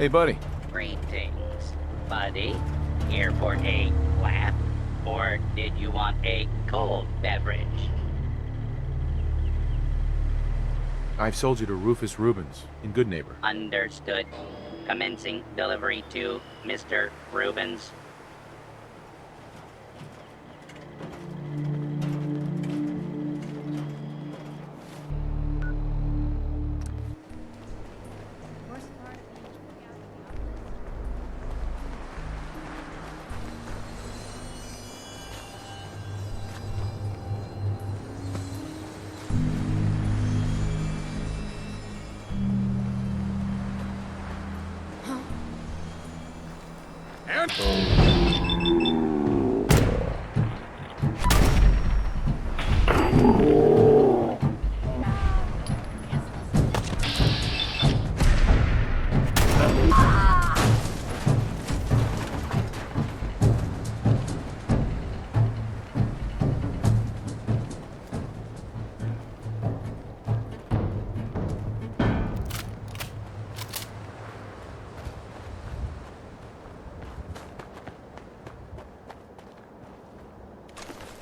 Hey, buddy. Greetings, buddy. Here for a laugh, or did you want a cold beverage? I've sold you to Rufus Rubens in Goodneighbor. Understood. Commencing delivery to Mr. Rubens.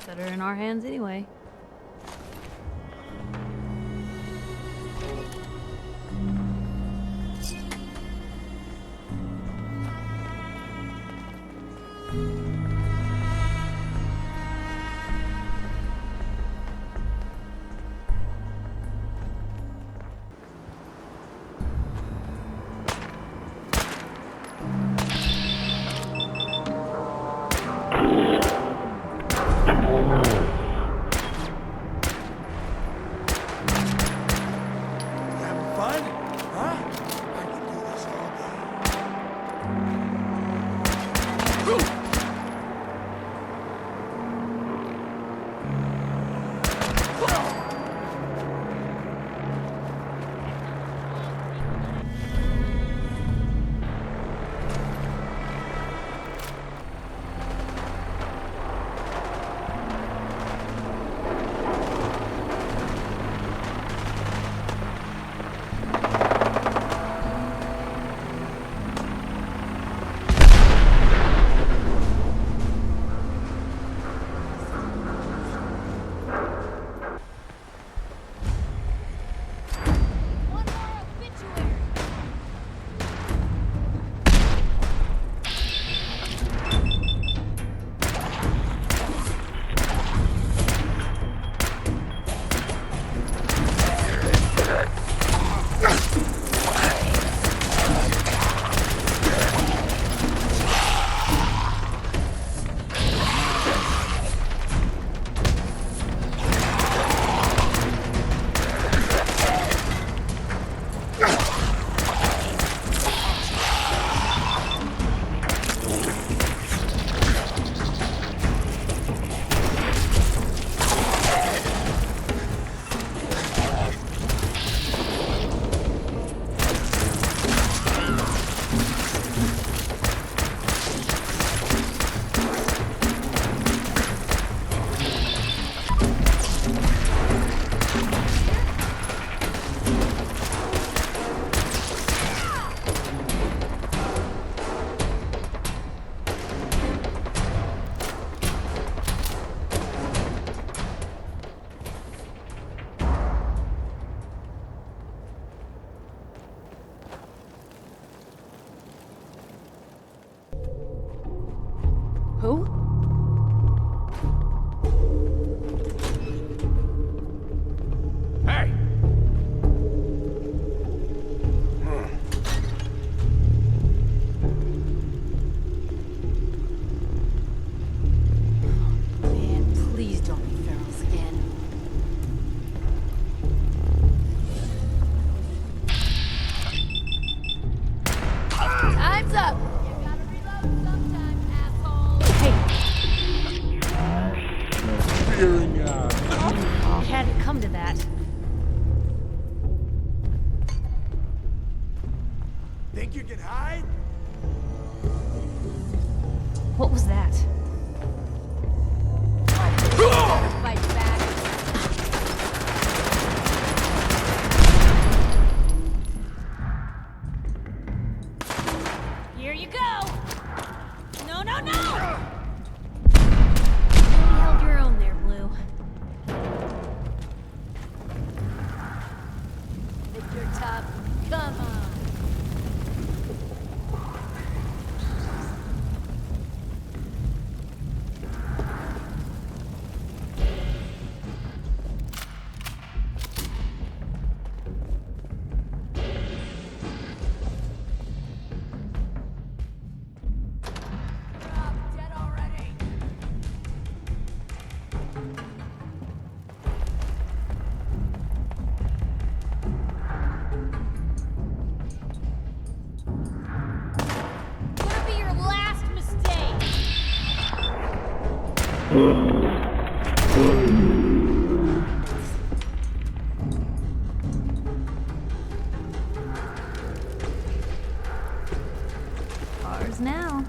Better in our hands anyway. Who? Hey! Man, please don't be feral skin. Time's up! You gotta reload sometime, asshole! Hey! Had it come to that. Think you can hide? What was that? Fight back. top. Come on. Dead already. Gonna be your last mistake. Ours now.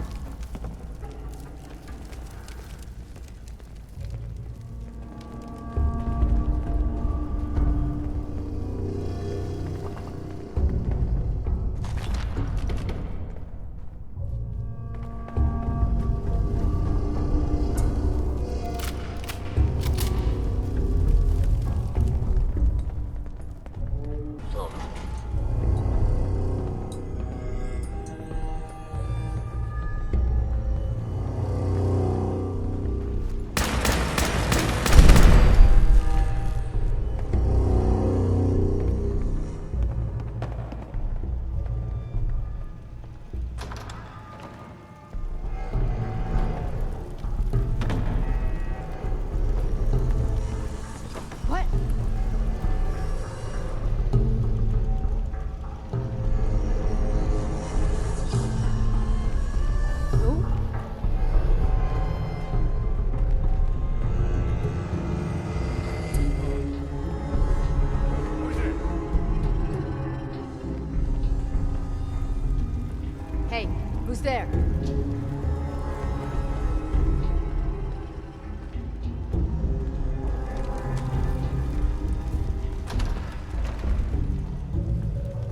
What? Who? Hey, who's there?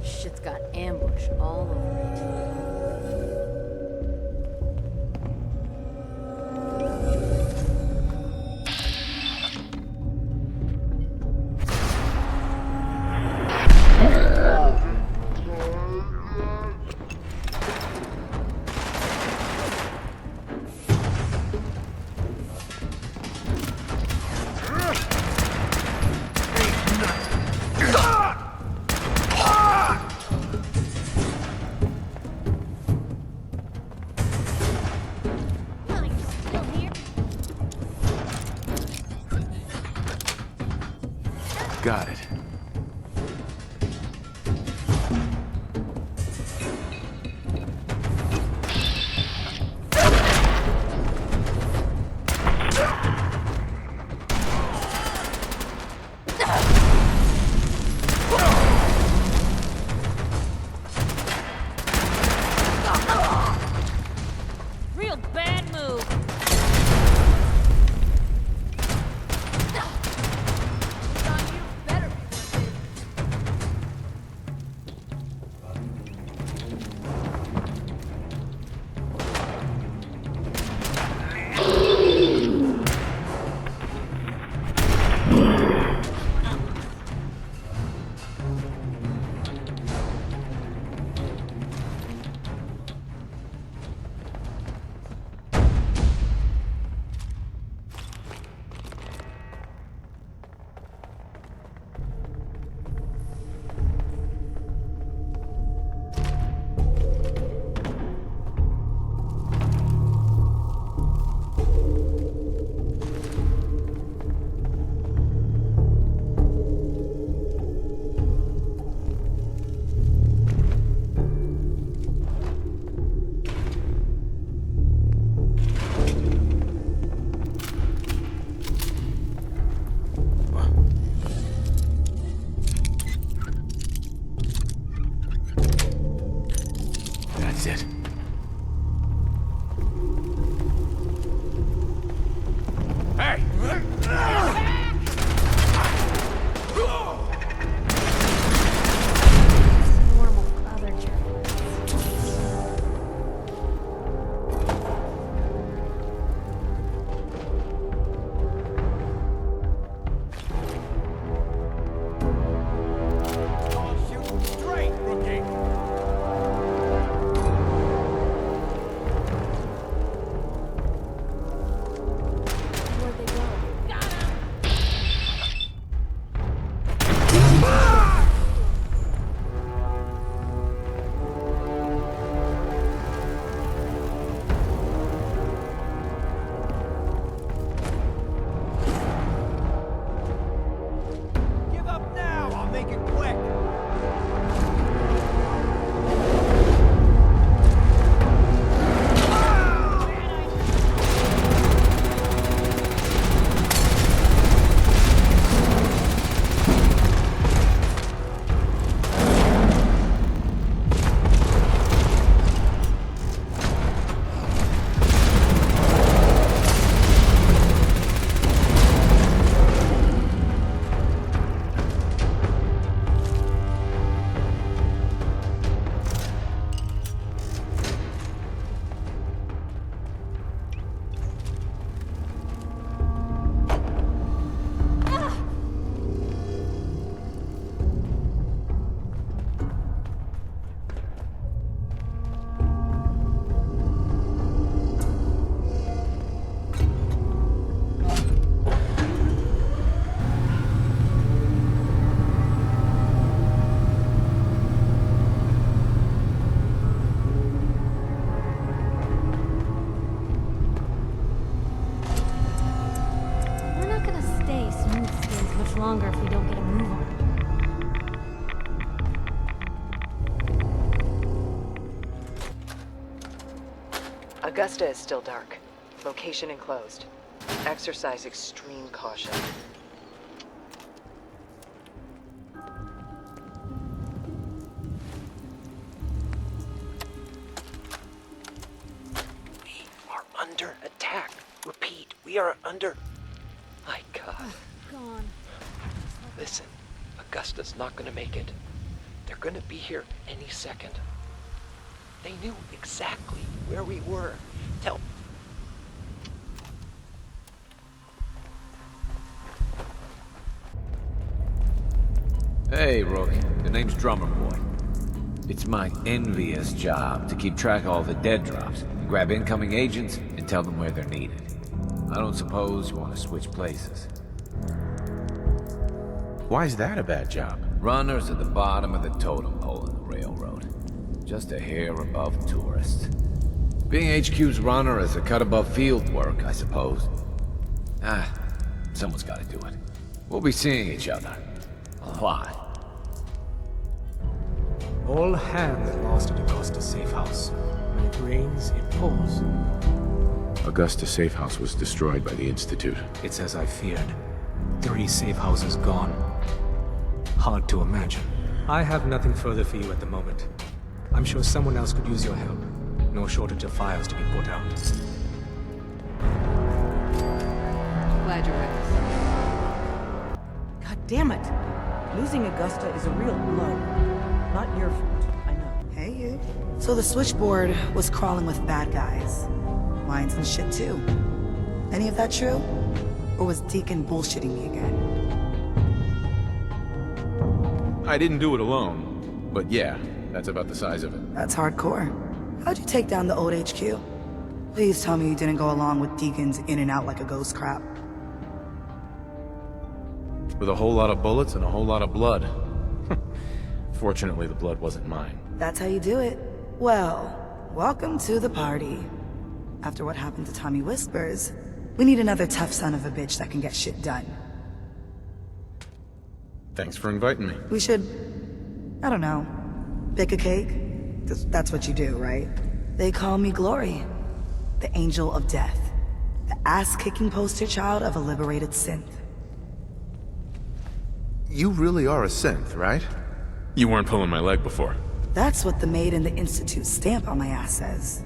Shit's got ambush all over it. Huh, you still here? Got it. Real bad move. It's on you. Better be worth it. That's it. Hey! Normal other journalists. Oh, shoot. Augusta is still dark. Location enclosed. Exercise extreme caution. We are under attack. Repeat, we are under... My God. Gone. Listen, Augusta's not gonna make it. They're gonna be here any second. They knew exactly where we were. Tell... Hey, Rook. The name's Drummer Boy. It's my envious job to keep track of all the dead drops, grab incoming agents, and tell them where they're needed. I don't suppose you want to switch places. Why is that a bad job? Runners at the bottom of the totem pole in the railroad. Just a hair above tourists. Being HQ's runner is a cut above field work, I suppose. Someone's gotta do it. We'll be seeing each other. A lot. All hands lost at Augusta Safehouse. When it rains, it pours. Augusta Safehouse was destroyed by the Institute. It's as I feared. 3 safe houses gone. Hard to imagine. I have nothing further for you at the moment. I'm sure someone else could use your help. No shortage of fires to be put out. Glad you're with us. God damn it! Losing Augusta is a real blow. Not your fault, I know. Hey, you. So the switchboard was crawling with bad guys. Mines and shit, too. Any of that true? Or was Deacon bullshitting me again? I didn't do it alone, but yeah, that's about the size of it. That's hardcore. How'd you take down the old HQ? Please tell me you didn't go along with Deacon's in and out like a ghost crap. With a whole lot of bullets and a whole lot of blood. Fortunately, the blood wasn't mine. That's how you do it. Well, welcome to the party. After what happened to Tommy Whispers, we need another tough son of a bitch that can get shit done. Thanks for inviting me. We should, I don't know, bake a cake? That's what you do, right? They call me Glory, the angel of death, the ass-kicking poster child of a liberated synth. You really are a synth, right? You weren't pulling my leg before. That's what the maid in the Institute stamp on my ass says.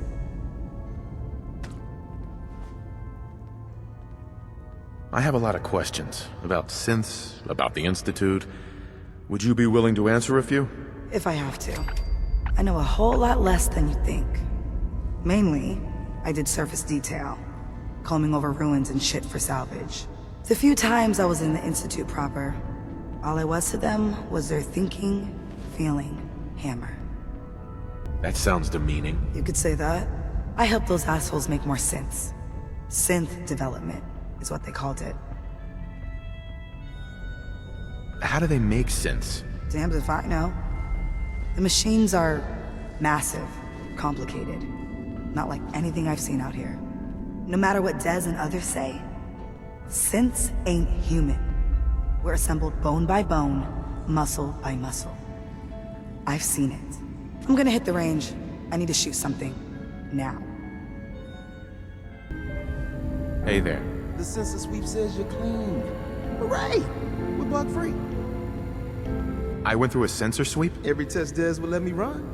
I have a lot of questions about synths, about the Institute. Would you be willing to answer a few? If I have to. I know a whole lot less than you think. Mainly, I did surface detail, combing over ruins and shit for salvage. The few times I was in the Institute proper, all I was to them was their thinking, feeling hammer. That sounds demeaning. You could say that. I helped those assholes make more synths. Synth development is what they called it. How do they make synths? Damned if I know. The machines are massive, complicated. Not like anything I've seen out here. No matter what Des and others say, synths ain't human. We're assembled bone by bone, muscle by muscle. I've seen it. I'm gonna hit the range. I need to shoot something. Now. Hey there. The census sweep says you're clean. Hooray! We're bug free. I went through a sensor sweep? Every test Des would let me run.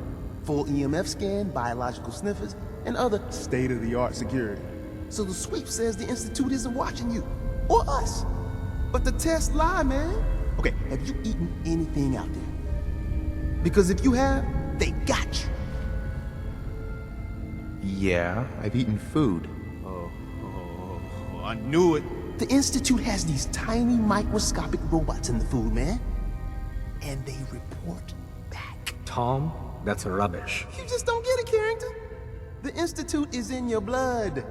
Full EMF scan, biological sniffers, and other state-of-the-art security. So the sweep says the Institute isn't watching you. Or us. But the tests lie, man. Okay, have you eaten anything out there? Because if you have, they got you. Yeah, I've eaten food. I knew it. The Institute has these tiny microscopic robots in the food, man. And they report back. Tom, that's rubbish. You just don't get it, Carrington. The Institute is in your blood.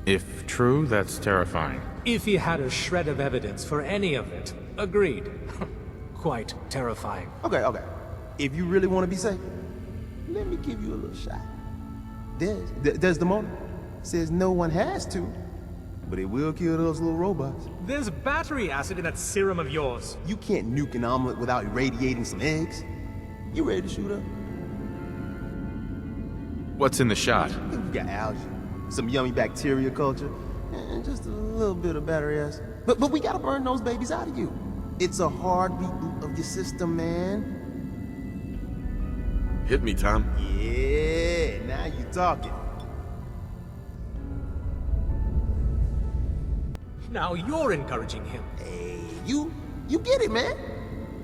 If true, that's terrifying. If he had a shred of evidence for any of it, agreed. Quite terrifying. Okay. If you really want to be safe, let me give you a little shot. Desdemona says no one has to, but it will kill those little robots. There's battery acid in that serum of yours. You can't nuke an omelet without irradiating some eggs. You ready to shoot up? What's in the shot? We got algae, some yummy bacteria culture, and just a little bit of battery acid. But we gotta burn those babies out of you. It's a hard reboot of your system, man. Hit me, Tom. Yeah, now you talking. Now you're encouraging him. Hey, you get it, man.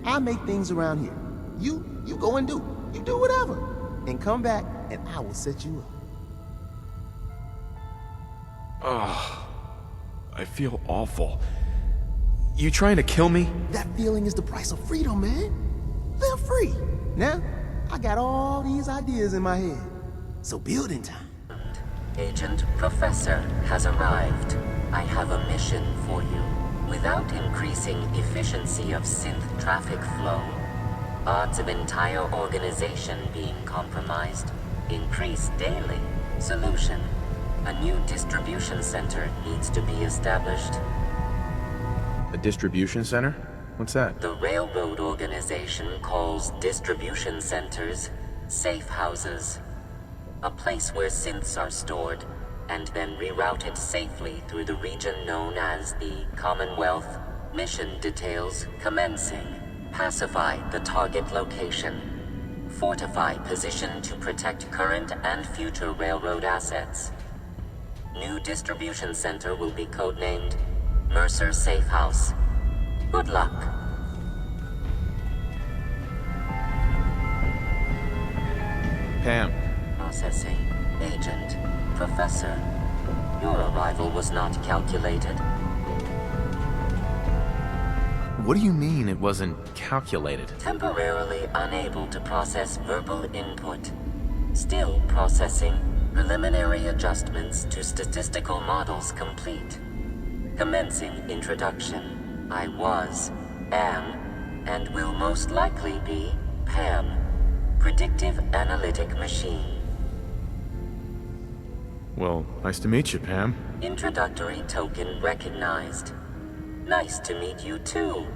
I make things around here. You go and do. You do whatever. And come back, and I will set you up. Oh, I feel awful. You trying to kill me? That feeling is the price of freedom, man. Live free. Now, I got all these ideas in my head. So building time. Agent Professor has arrived. I have a mission for you. Without increasing efficiency of synth traffic flow, odds of entire organization being compromised increase daily. Solution: a new distribution center needs to be established. A distribution center? What's that? The railroad organization calls distribution centers Safehouses. A place where synths are stored and then rerouted safely through the region known as the Commonwealth. Mission details commencing. Pacify the target location. Fortify position to protect current and future railroad assets. New distribution center will be codenamed Mercer Safehouse. Good luck. P.A.M. Processing. Agent. Professor. Your arrival was not calculated. What do you mean it wasn't calculated? Temporarily unable to process verbal input. Still processing. Preliminary adjustments to statistical models complete. Commencing introduction. I was, am, and will most likely be P.A.M. Predictive Analytic Machine. Well, nice to meet you, P.A.M. Introductory token recognized. Nice to meet you too,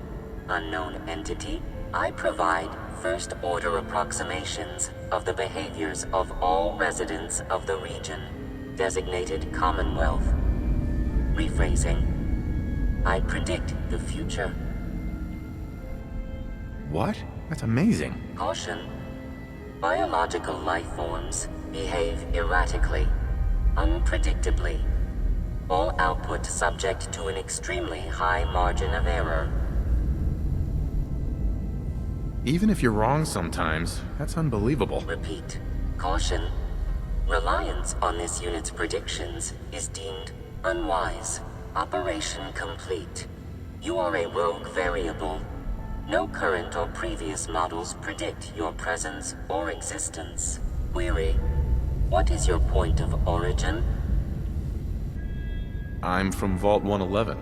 unknown entity. I provide first-order approximations of the behaviors of all residents of the region, designated Commonwealth. Rephrasing. I predict the future. What? That's amazing. Caution. Biological life forms behave erratically, unpredictably. All output subject to an extremely high margin of error. Even if you're wrong sometimes, that's unbelievable. Repeat. Caution. Reliance on this unit's predictions is deemed unwise. Operation complete. You are a rogue variable. No current or previous models predict your presence or existence. Query. What is your point of origin? I'm from Vault 111,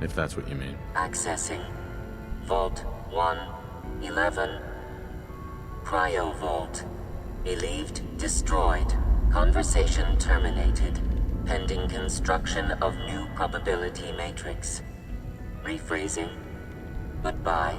if that's what you mean. Accessing. Vault 111. Cryo Vault. Believed destroyed. Conversation terminated. Pending construction of new probability matrix. Rephrasing. Goodbye.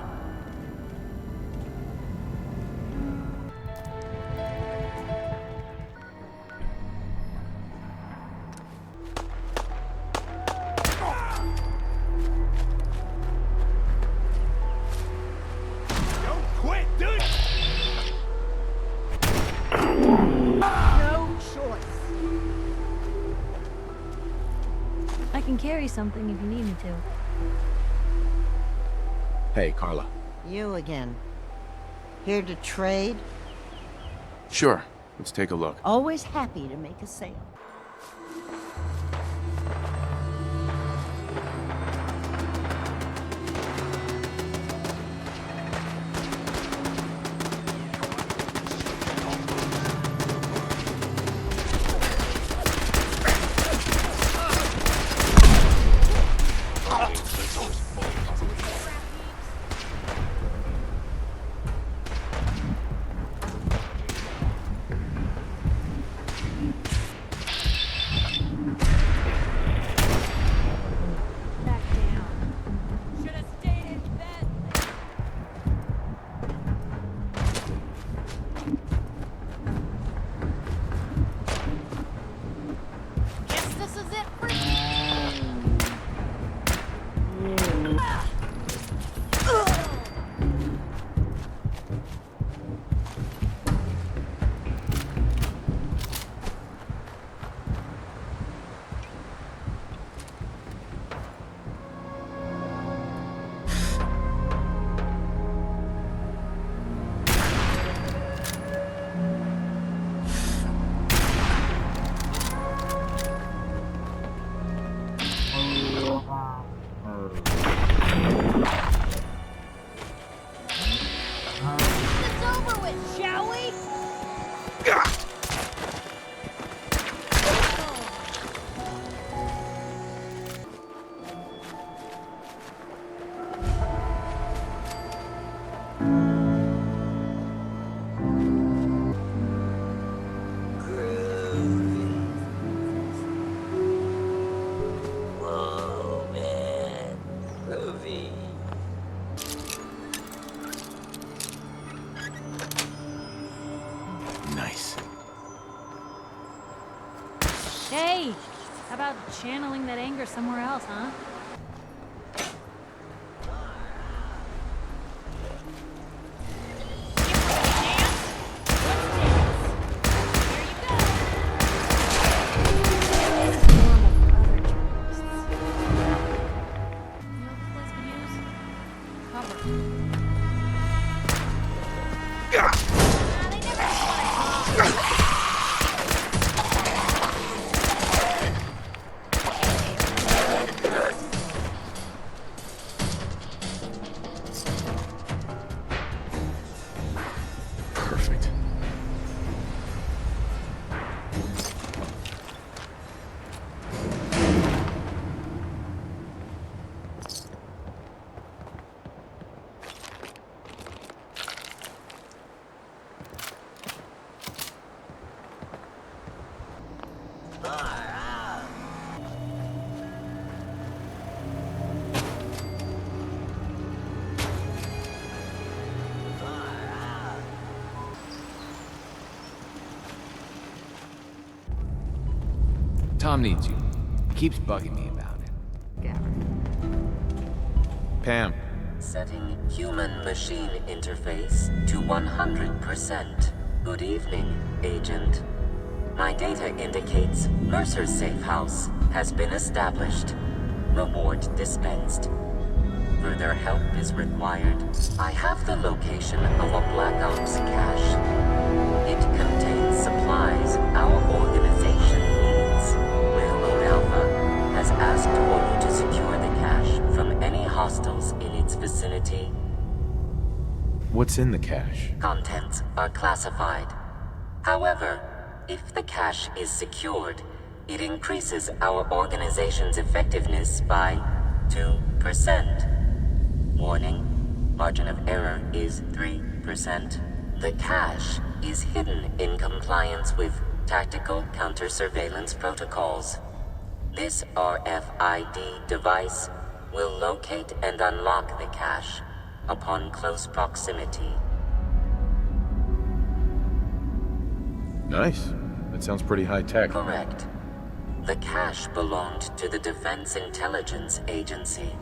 I can carry something if you need me to. Hey, Carla. You again. Here to trade? Sure. Let's take a look. Always happy to make a sale. over with, shall we? Nice. Hey, how about channeling that anger somewhere else, huh? Perfect. Tom needs you. He keeps bugging me about it. P.A.M. Setting human-machine interface to 100%. Good evening, Agent. My data indicates Mercer's Safehouse has been established. Reward dispensed. Further help is required. I have the location of a Black Ops cache. It contains supplies our organization needs. Railroad Alpha has asked for you to secure the cache from any hostiles in its vicinity. What's in the cache? Contents are classified. However, if the cache is secured, it increases our organization's effectiveness by 2%. Warning, margin of error is 3%. The cache is hidden in compliance with tactical counter-surveillance protocols. This RFID device will locate and unlock the cache upon close proximity. Nice. That sounds pretty high-tech. Correct. The cache belonged to the Defense Intelligence Agency.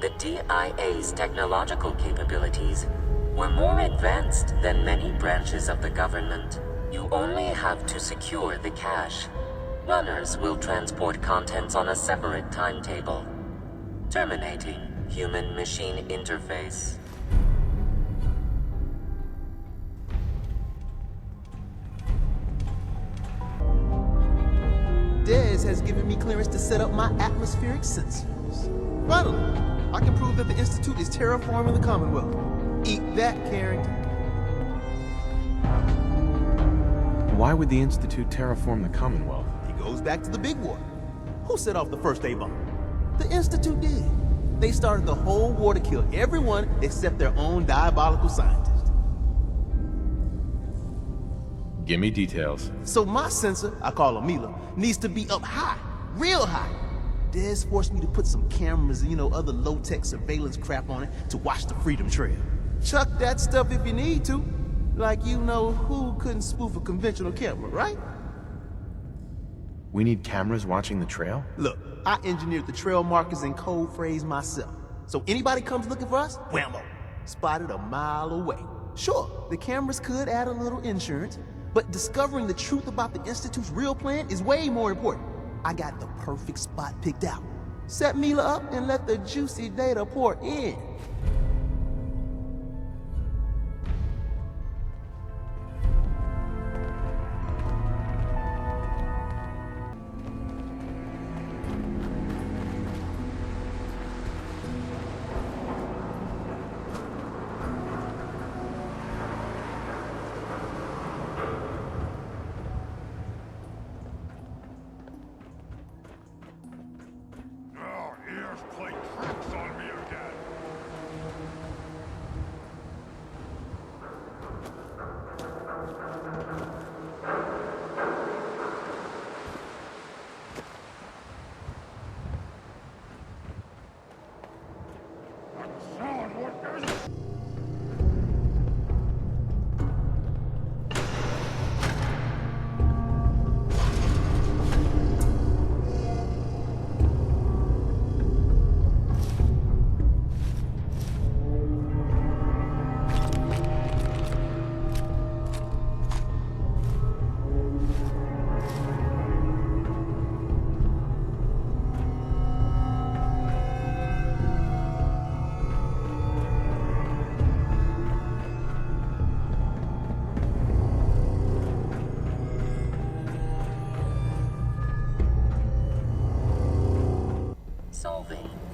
The DIA's technological capabilities were more advanced than many branches of the government. You only have to secure the cache. Runners will transport contents on a separate timetable. Terminating human-machine interface. Dez has given me clearance to set up my atmospheric sensors. Finally, I can prove that the Institute is terraforming the Commonwealth. Eat that, Carrington. Why would the Institute terraform the Commonwealth? It goes back to the big war. Who set off the first A-bomb? The Institute did. They started the whole war to kill everyone except their own diabolical scientist. Give me details. So my sensor, I call her Mila, needs to be up high, real high. Dez forced me to put some cameras and, other low-tech surveillance crap on it to watch the Freedom Trail. Chuck that stuff if you need to. Like who couldn't spoof a conventional camera, right? We need cameras watching the trail? Look, I engineered the trail markers and code phrase myself. So anybody comes looking for us, whammo, spotted a mile away. Sure, the cameras could add a little insurance, but discovering the truth about the Institute's real plan is way more important. I got the perfect spot picked out. Set Mila up and let the juicy data pour in.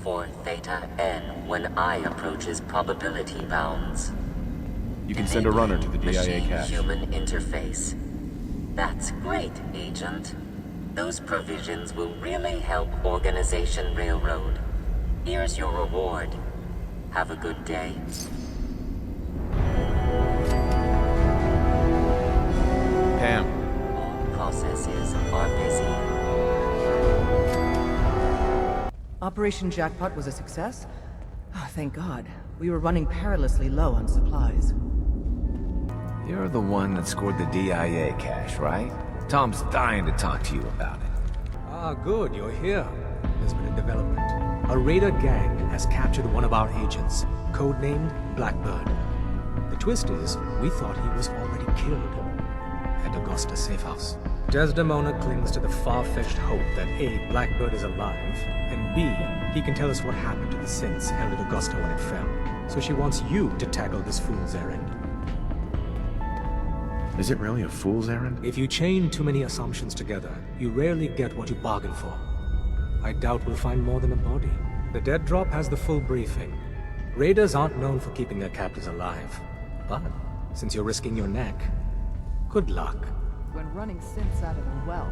for Theta N when I approaches probability bounds. You can send a runner to the DIA cache. Machine-human interface. That's great, Agent. Those provisions will really help Organization Railroad. Here's your reward. Have a good day. P.A.M. All processes are busy. Operation Jackpot was a success? Oh, thank God. We were running perilously low on supplies. You're the one that scored the DIA cache, right? Tom's dying to talk to you about it. Ah, good, you're here. There's been a development. A raider gang has captured one of our agents, codenamed Blackbird. The twist is, we thought he was already killed at Augusta Safehouse. Desdemona clings to the far-fetched hope that A, Blackbird is alive, and B, he can tell us what happened to the synths held at Augusta when it fell. So she wants you to tackle this fool's errand. Is it really a fool's errand? If you chain too many assumptions together, you rarely get what you bargain for. I doubt we'll find more than a body. The dead drop has the full briefing. Raiders aren't known for keeping their captives alive. But, since you're risking your neck, good luck. When running synths out of the well,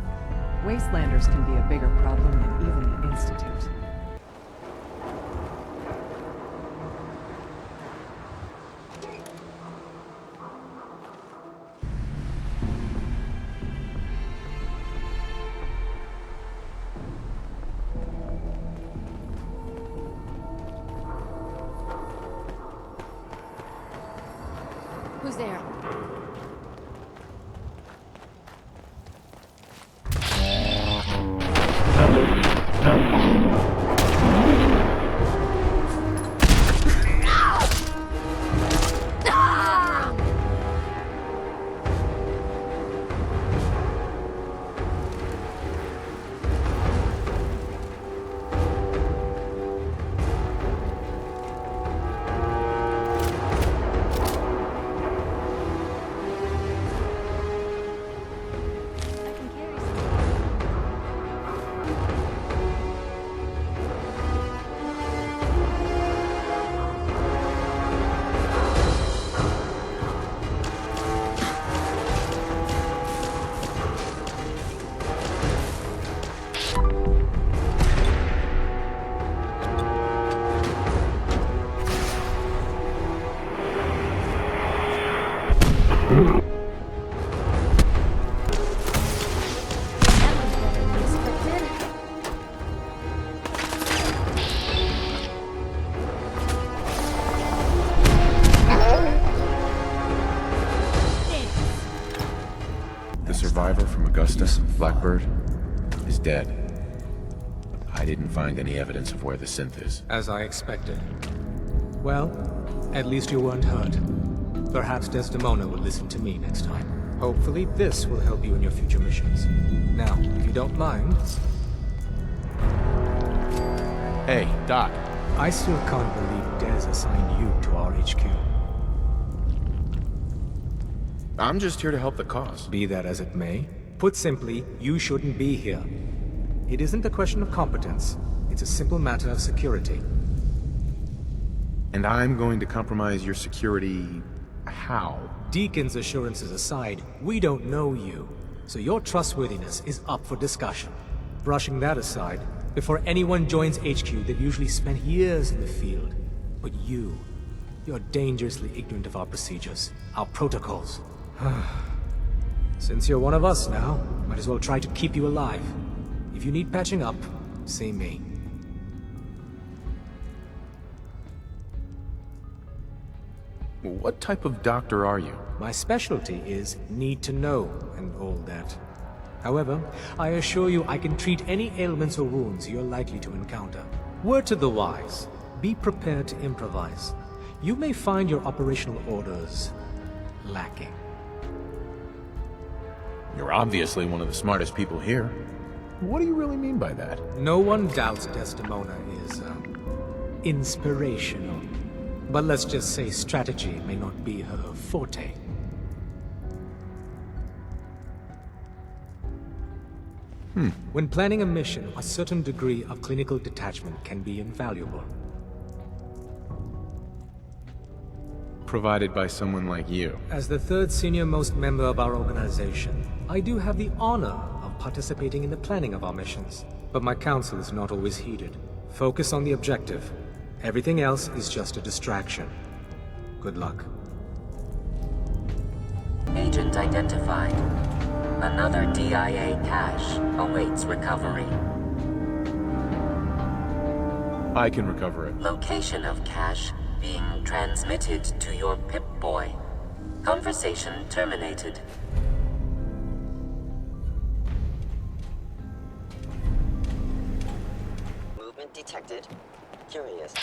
wastelanders can be a bigger problem than even the Institute. Who's there? Survivor from Augusta, Blackbird, is dead. I didn't find any evidence of where the synth is. As I expected. Well, at least you weren't hurt. Perhaps Desdemona will listen to me next time. Hopefully this will help you in your future missions. Now, if you don't mind... Hey, Doc. I still can't believe Des assigned you to our HQ. I'm just here to help the cause. Be that as it may, put simply, you shouldn't be here. It isn't a question of competence. It's a simple matter of security. And I'm going to compromise your security... how? Deacon's assurances aside, we don't know you, so your trustworthiness is up for discussion. Brushing that aside, before anyone joins HQ, they've usually spent years in the field. But you're dangerously ignorant of our procedures, our protocols. Since you're one of us now, might as well try to keep you alive. If you need patching up, see me. What type of doctor are you? My specialty is need to know and all that. However, I assure you I can treat any ailments or wounds you're likely to encounter. Word to the wise, be prepared to improvise. You may find your operational orders lacking. You're obviously one of the smartest people here. What do you really mean by that? No one doubts Desdemona is, inspirational. But let's just say strategy may not be her forte. When planning a mission, a certain degree of clinical detachment can be invaluable. Provided by someone like you. As the third senior-most member of our organization, I do have the honor of participating in the planning of our missions. But my counsel is not always heeded. Focus on the objective. Everything else is just a distraction. Good luck. Agent identified. Another DIA cache awaits recovery. I can recover it. Location of cache being transmitted to your Pip-Boy. Conversation terminated. Movement detected. Curious.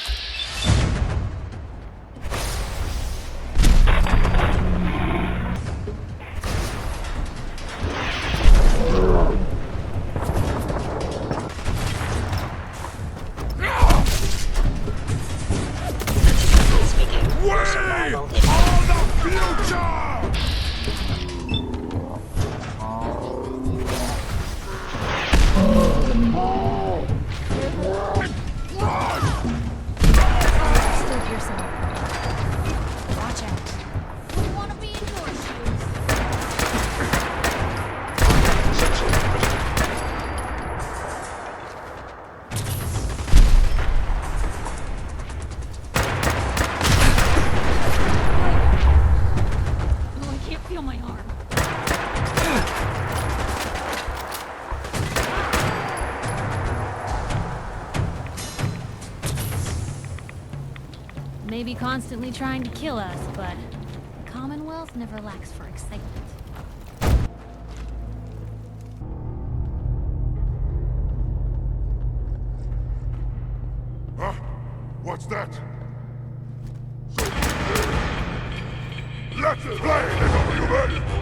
Maybe constantly trying to kill us, but the Commonwealth never lacks for excitement. Huh? What's that? Let's play, little human!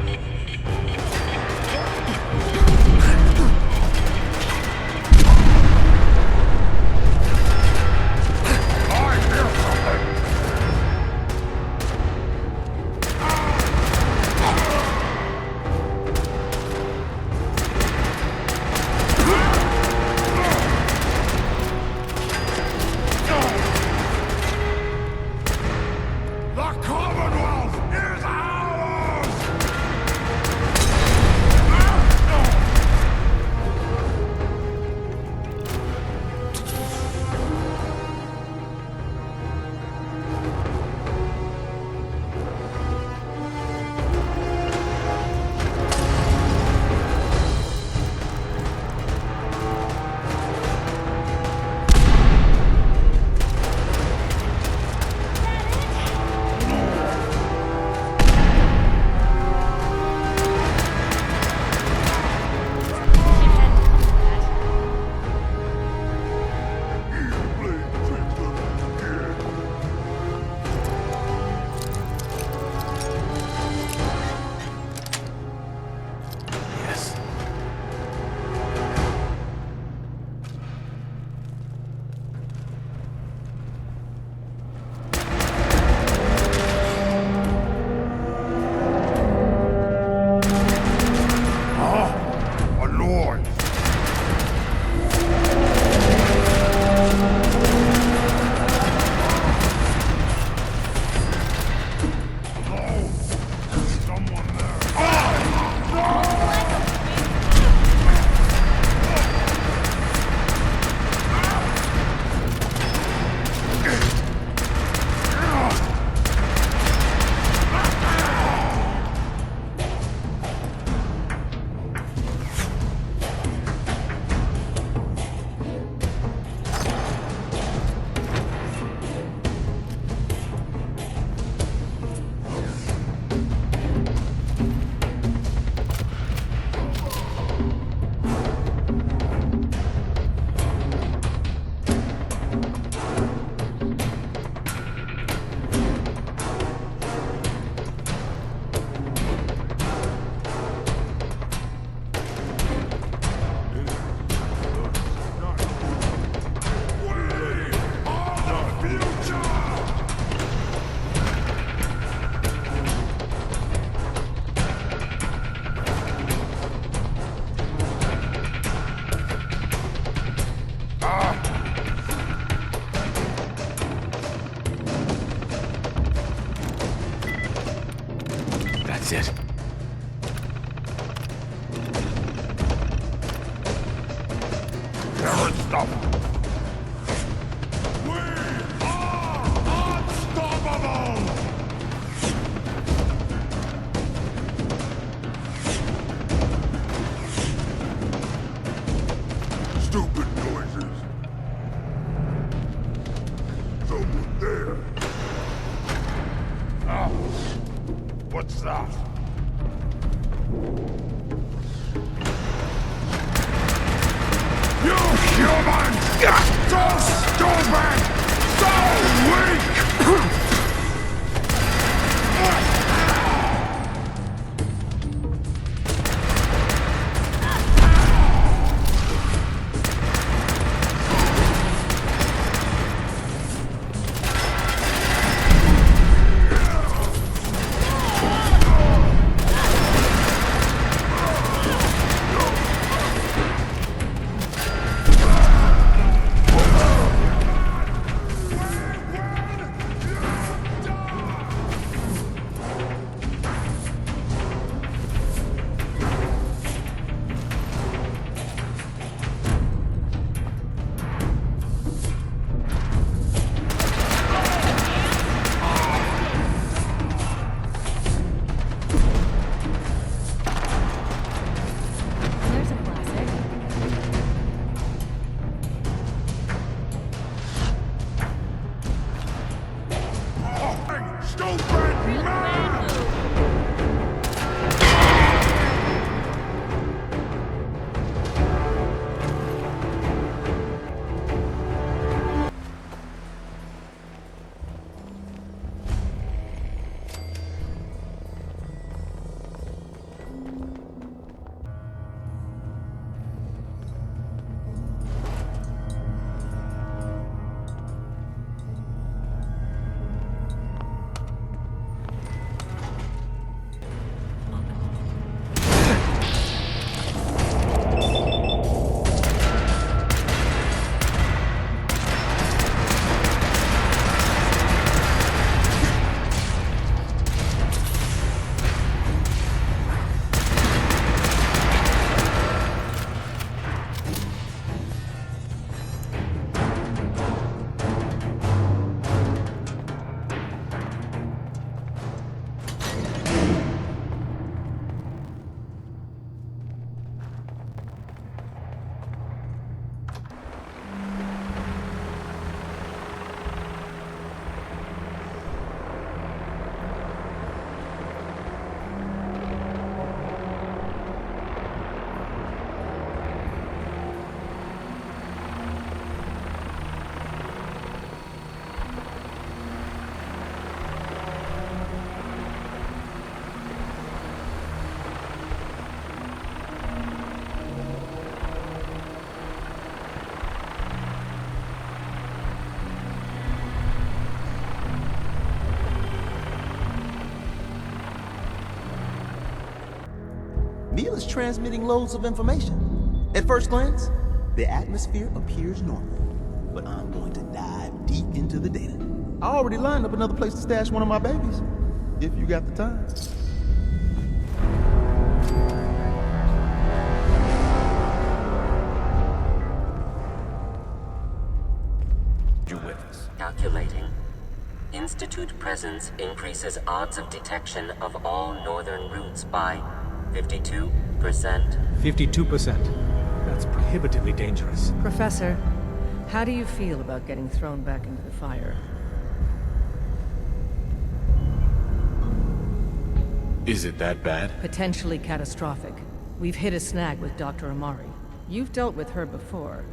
That's it. Terran stuff! We are unstoppable! Stupid noises. Someone there. Ah, what's that? You human! So stupid! So weak! Neil is transmitting loads of information. At first glance, the atmosphere appears normal. But I'm going to dive deep into the data. I already lined up another place to stash one of my babies, if you got the time. You're with us. Calculating. Institute presence increases odds of detection of all northern routes by 52%. 52%. That's prohibitively dangerous. Professor, how do you feel about getting thrown back into the fire? Is it that bad? Potentially catastrophic. We've hit a snag with Dr. Amari. You've dealt with her before,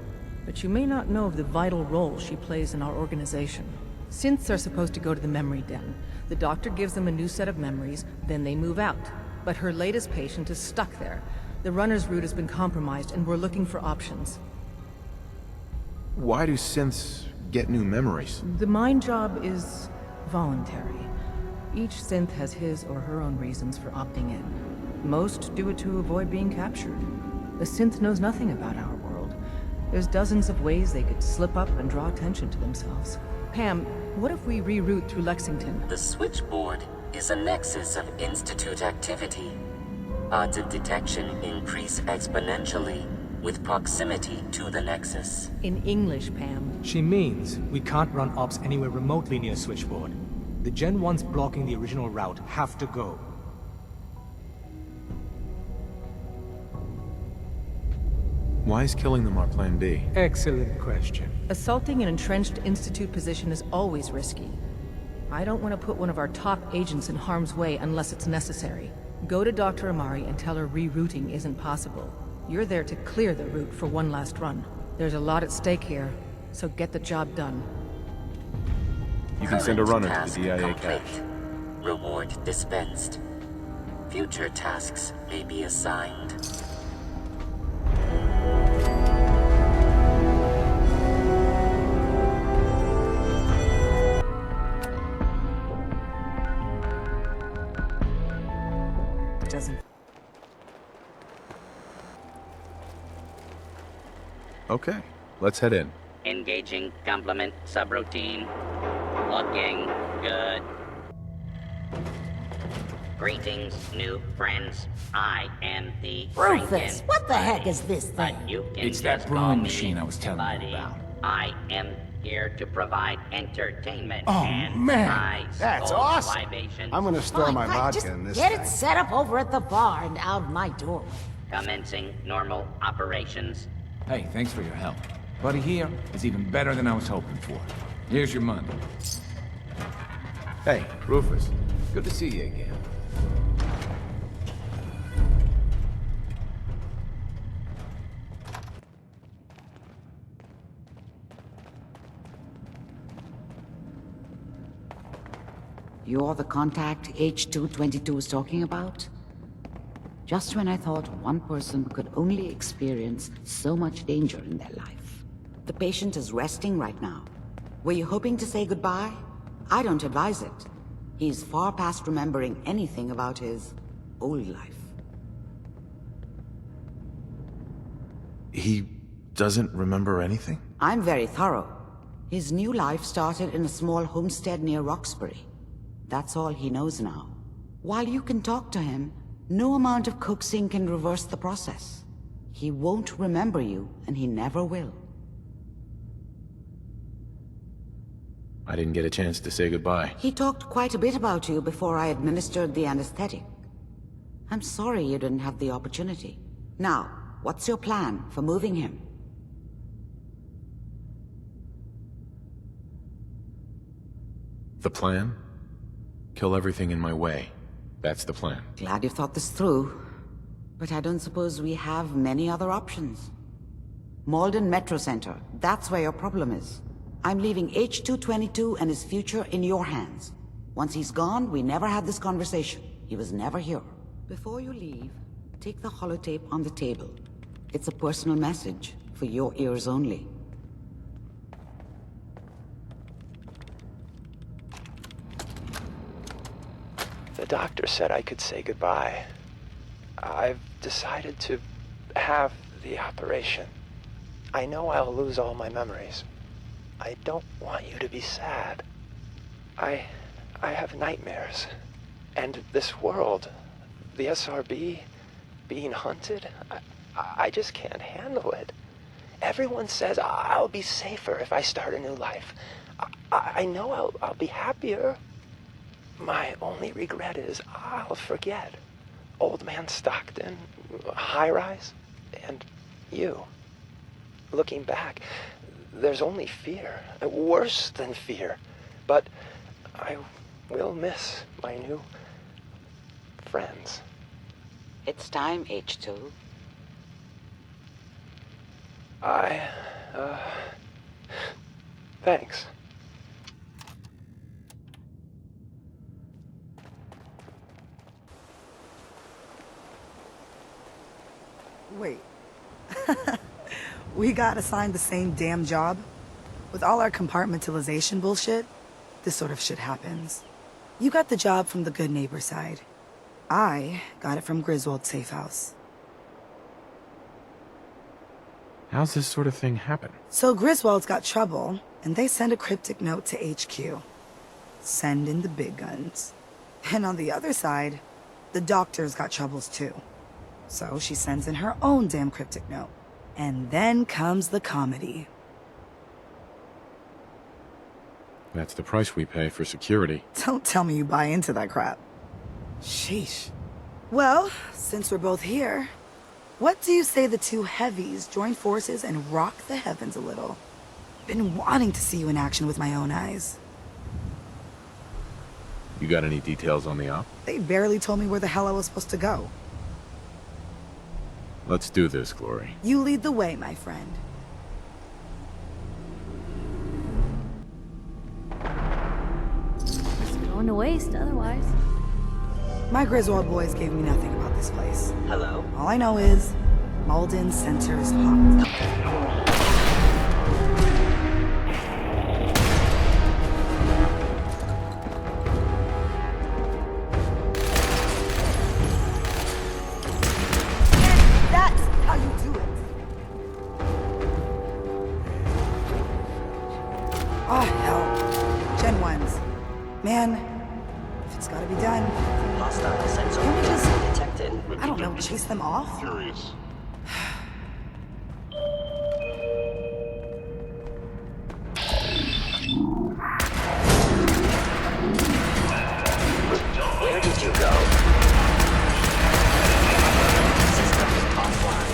but you may not know of the vital role she plays in our organization. Synths are supposed to go to the memory den. The doctor gives them a new set of memories, then they move out. But her latest patient is stuck there. The runner's route has been compromised, and we're looking for options. Why do synths get new memories? The mind job is voluntary. Each synth has his or her own reasons for opting in. Most do it to avoid being captured. The synth knows nothing about our world. There's dozens of ways they could slip up and draw attention to themselves. P.A.M, what if we reroute through Lexington? The switchboard is a nexus of Institute activity. Odds of detection increase exponentially with proximity to the nexus. In English, P.A.M. She means we can't run ops anywhere remotely near Switchboard. The Gen 1s blocking the original route have to go. Why is killing them our plan B? Excellent question. Assaulting an entrenched Institute position is always risky. I don't want to put one of our top agents in harm's way unless it's necessary. Go to Dr. Amari and tell her rerouting isn't possible. You're there to clear the route for one last run. There's a lot at stake here, so get the job done. You can send a runner Task to the DIA complete. cache. Reward dispensed. Future tasks may be assigned. Doesn't. Okay, let's head in. Engaging complement subroutine. Looking good. Greetings, new friends. I am the Rufus, what the heck is this thing? But you can It's that just brewing call me machine I was telling Buddy. you about. I am here to provide entertainment Oh, and man, nice that's cold awesome. libations. I'm gonna store my Fine, vodka just in this get thing. it set up over at the bar and out my doorway. Commencing normal operations. Hey, thanks for your help. Buddy here is even better than I was hoping for. Here's your money. Hey, Rufus. Good to see you again. You're the contact H222 was talking about? Just when I thought one person could only experience so much danger in their life. The patient is resting right now. Were you hoping to say goodbye? I don't advise it. He's far past remembering anything about his old life. He doesn't remember anything? I'm very thorough. His new life started in a small homestead near Roxbury. That's all he knows now. While you can talk to him, no amount of coaxing can reverse the process. He won't remember you, and he never will. I didn't get a chance to say goodbye. He talked quite a bit about you before I administered the anesthetic. I'm sorry you didn't have the opportunity. Now, what's your plan for moving him? The plan? Kill everything in my way. That's the plan. Glad you thought this through. But I don't suppose we have many other options. Malden Metro Center, that's where your problem is. I'm leaving H222 and his future in your hands. Once he's gone, we never had this conversation. He was never here. Before you leave, take the holotape on the table. It's a personal message, for your ears only. The doctor said I could say goodbye. I've decided to have the operation. I know I'll lose all my memories. I don't want you to be sad. I have nightmares. And this world, the SRB, being hunted, I just can't handle it. Everyone says I'll be safer if I start a new life. I know I'll be happier. My only regret is I'll forget. Old Man Stockton, High Rise, and you. Looking back, there's only fear, worse than fear. But I will miss my new friends. It's time, H2. Thanks. Wait. We got assigned the same damn job? With all our compartmentalization bullshit, this sort of shit happens. You got the job from the Goodneighbor side. I got it from Griswold's Safehouse. How's this sort of thing happen? So Griswold's got trouble, and they send a cryptic note to HQ. Send in the big guns. And on the other side, the doctor's got troubles too. So she sends in her own damn cryptic note. And then comes the comedy. That's the price we pay for security. Don't tell me you buy into that crap. Sheesh. Well, since we're both here, what do you say the two heavies join forces and rock the heavens a little? Been wanting to see you in action with my own eyes. You got any details on the op? They barely told me where the hell I was supposed to go. Let's do this, Glory. You lead the way, my friend. It's going to waste otherwise. My Griswold boys gave me nothing about this place. Hello? All I know is, Malden Center's hot. Oh, hell. Gen 1s. Man, if it's gotta be done. Hostile sensor Can we just, detected. I don't know, chase them off? Curious. Where did you go? Systems offline.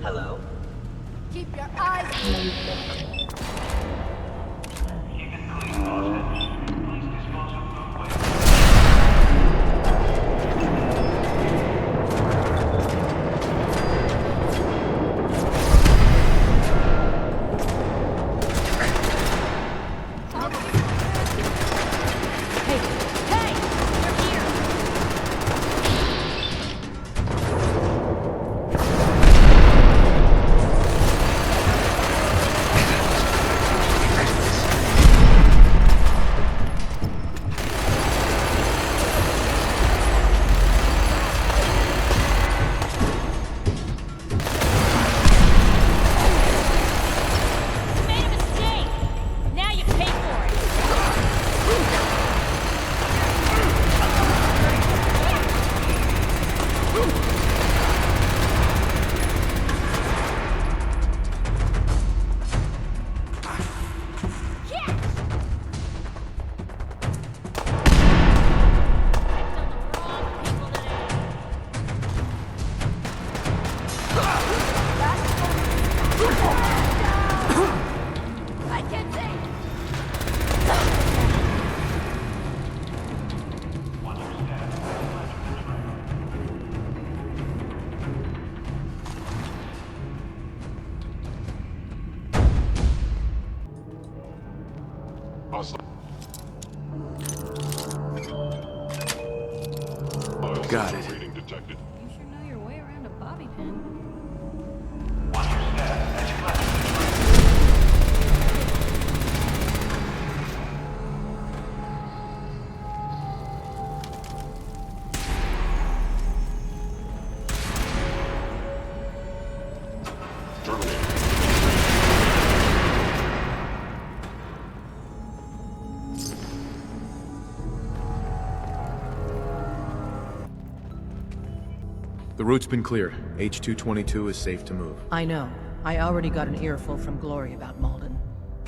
Hello? Keep your eyes open. Got it. You sure know your way around a bobby pin. The route's been cleared. H-222 is safe to move. I know. I already got an earful from Glory about Malden.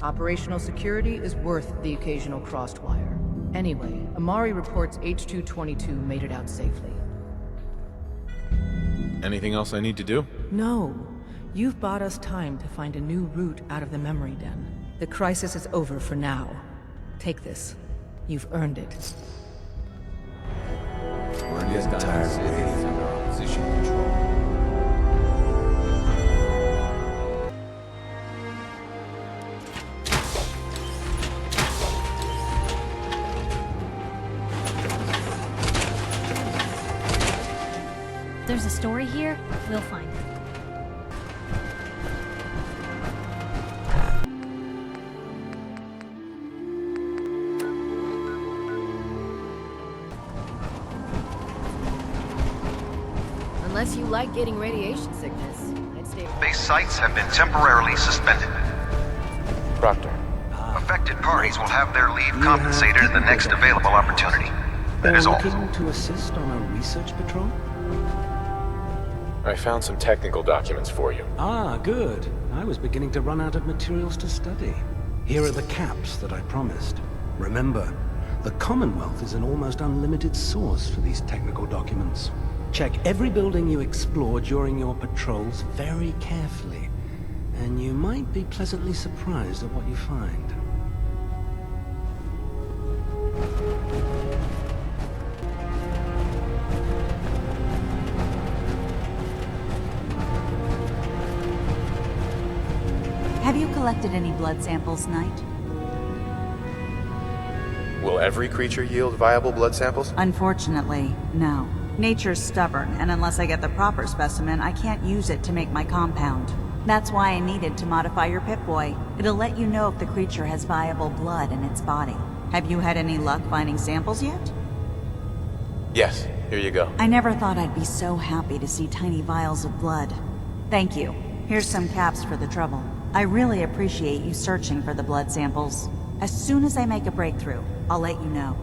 Operational security is worth the occasional crossed wire. Anyway, Amari reports H-222 made it out safely. Anything else I need to do? No. You've bought us time to find a new route out of the memory den. The crisis is over for now. Take this. You've earned it. We're getting tired of waiting under opposition control. There's a story here. We'll find it. Unless you like getting radiation sickness, I'd stay. Base sites have been temporarily suspended. Proctor. Affected parties will have their leave compensated at the next available opportunity. That is all. Looking to assist on a research patrol? I found some technical documents for you. Ah, good. I was beginning to run out of materials to study. Here are the caps that I promised. Remember, the Commonwealth is an almost unlimited source for these technical documents. Check every building you explore during your patrols very carefully, and you might be pleasantly surprised at what you find. Have you collected any blood samples, Knight? Will every creature yield viable blood samples? Unfortunately, no. Nature's stubborn, and unless I get the proper specimen, I can't use it to make my compound. That's why I needed to modify your Pip-Boy. It'll let you know if the creature has viable blood in its body. Have you had any luck finding samples yet? Yes, here you go. I never thought I'd be so happy to see tiny vials of blood. Thank you. Here's some caps for the trouble. I really appreciate you searching for the blood samples. As soon as I make a breakthrough, I'll let you know.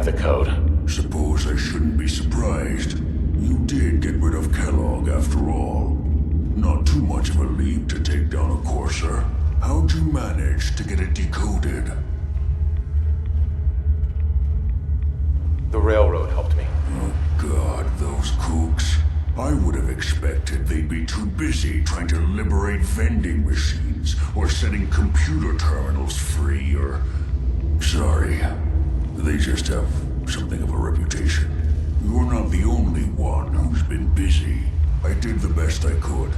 The code. Suppose I shouldn't be surprised. You did get rid of Kellogg after all. Not too much of a leap to take down a courser. How'd you manage to get it decoded? The railroad helped me. Oh God, those kooks. I would have expected they'd be too busy trying to liberate vending machines or setting computer terminals free or... Sorry. They just have something of a reputation. You're not the only one who's been busy. I did the best I could.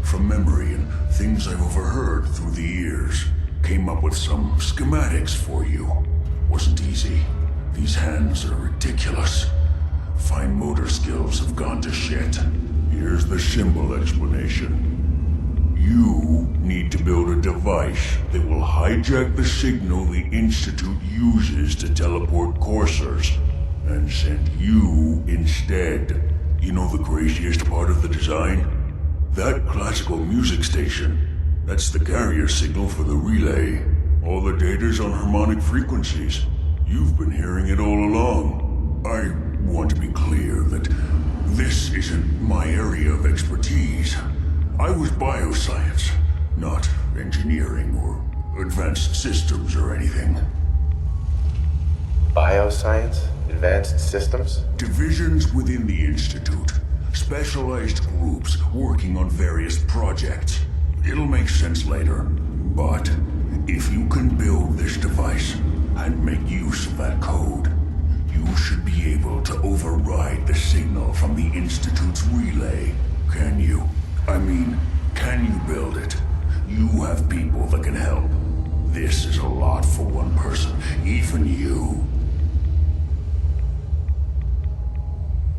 From memory and things I've overheard through the years. Came up with some schematics for you. Wasn't easy. These hands are ridiculous. Fine motor skills have gone to shit. Here's the symbol explanation. You need to build a device that will hijack the signal the Institute uses to teleport coursers, and send you instead. You know the craziest part of the design? That classical music station, that's the carrier signal for the relay. All the data's on harmonic frequencies. You've been hearing it all along. I want to be clear that this isn't my area of expertise. I was bioscience, not engineering or advanced systems or anything. Bioscience? Advanced systems? Divisions within the Institute. Specialized groups working on various projects. It'll make sense later. But if you can build this device and make use of that code, you should be able to override the signal from the Institute's relay. Can you? I mean, can you build it? You have people that can help. This is a lot for one person, even you.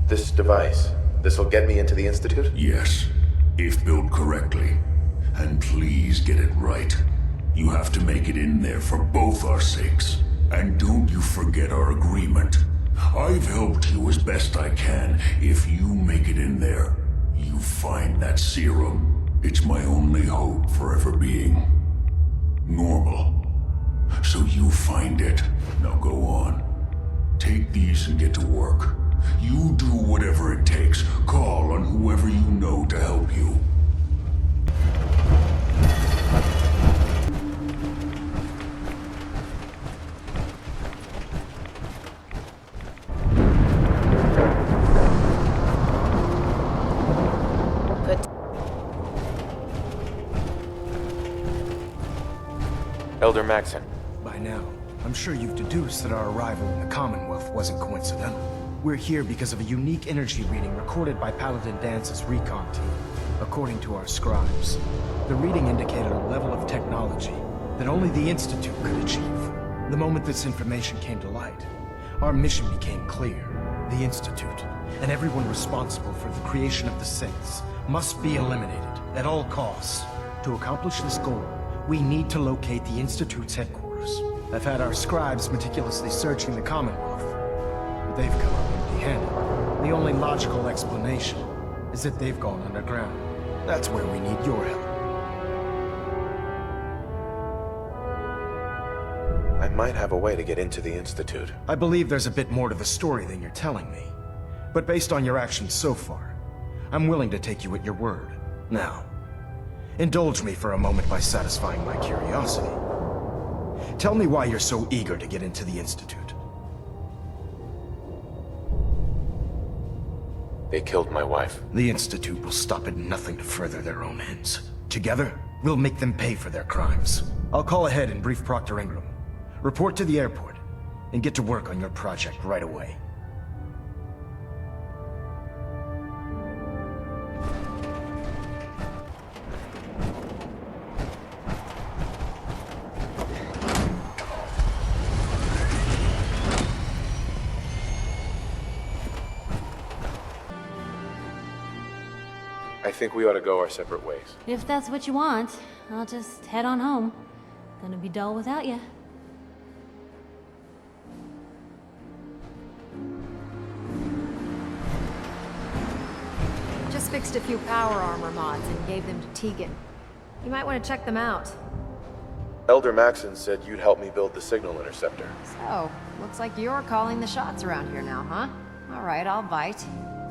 This device, this'll get me into the Institute? Yes, if built correctly. And please get it right. You have to make it in there for both our sakes. And don't you forget our agreement. I've helped you as best I can. If you make it in there, you find that serum. It's my only hope for ever being normal. So you find it. Now go on. Take these and get to work. You do whatever it takes. Call on whoever you know to help you. Elder Maxson. By now, I'm sure you've deduced that our arrival in the Commonwealth wasn't coincidental. We're here because of a unique energy reading recorded by Paladin Danse's recon team. According to our scribes, the reading indicated a level of technology that only the Institute could achieve. The moment this information came to light, our mission became clear. The Institute, and everyone responsible for the creation of the Synths, must be eliminated at all costs. To accomplish this goal, we need to locate the Institute's headquarters. I've had our scribes meticulously searching the Commonwealth, but they've come up empty-handed. The only logical explanation is that they've gone underground. That's where we need your help. I might have a way to get into the Institute. I believe there's a bit more to the story than you're telling me. But based on your actions so far, I'm willing to take you at your word. Now, indulge me for a moment by satisfying my curiosity. Tell me why you're so eager to get into the Institute. They killed my wife. The Institute will stop at nothing to further their own ends. Together, we'll make them pay for their crimes. I'll call ahead and brief Proctor Ingram. Report to the airport, and get to work on your project right away. I think we ought to go our separate ways. If that's what you want, I'll just head on home. Gonna be dull without you. Just fixed a few power armor mods and gave them to Tegan. You might want to check them out. Elder Maxson said you'd help me build the signal interceptor. So, looks like you're calling the shots around here now, huh? Alright, I'll bite.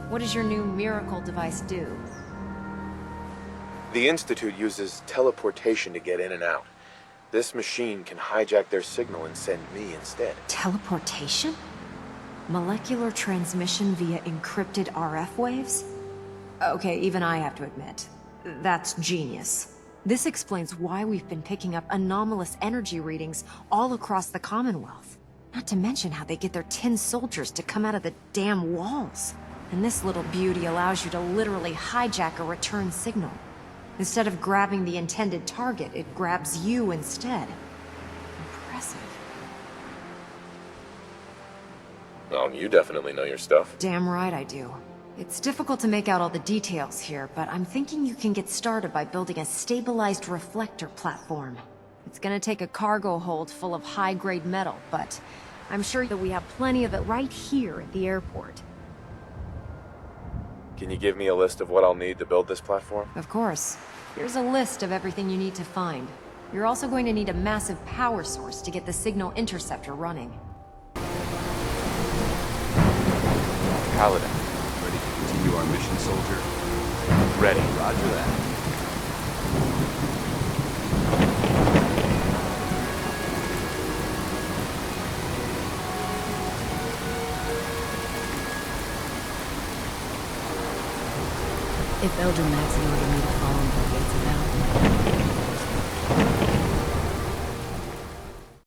What does your new miracle device do? The Institute uses teleportation to get in and out. This machine can hijack their signal and send me instead. Teleportation? Molecular transmission via encrypted RF waves? Okay, even I have to admit, that's genius. This explains why we've been picking up anomalous energy readings all across the Commonwealth. Not to mention how they get their tin soldiers to come out of the damn walls. And this little beauty allows you to literally hijack a return signal. Instead of grabbing the intended target, it grabs you instead. Impressive. Well, you definitely know your stuff. Damn right I do. It's difficult to make out all the details here, but I'm thinking you can get started by building a stabilized reflector platform. It's gonna take a cargo hold full of high-grade metal, but I'm sure that we have plenty of it right here at the airport. Can you give me a list of what I'll need to build this platform? Of course. Here's a list of everything you need to find. You're also going to need a massive power source to get the signal interceptor running. Paladin, ready to continue our mission, soldier? Ready. Roger that. If Elder Maxson ordered me to follow him to the gates of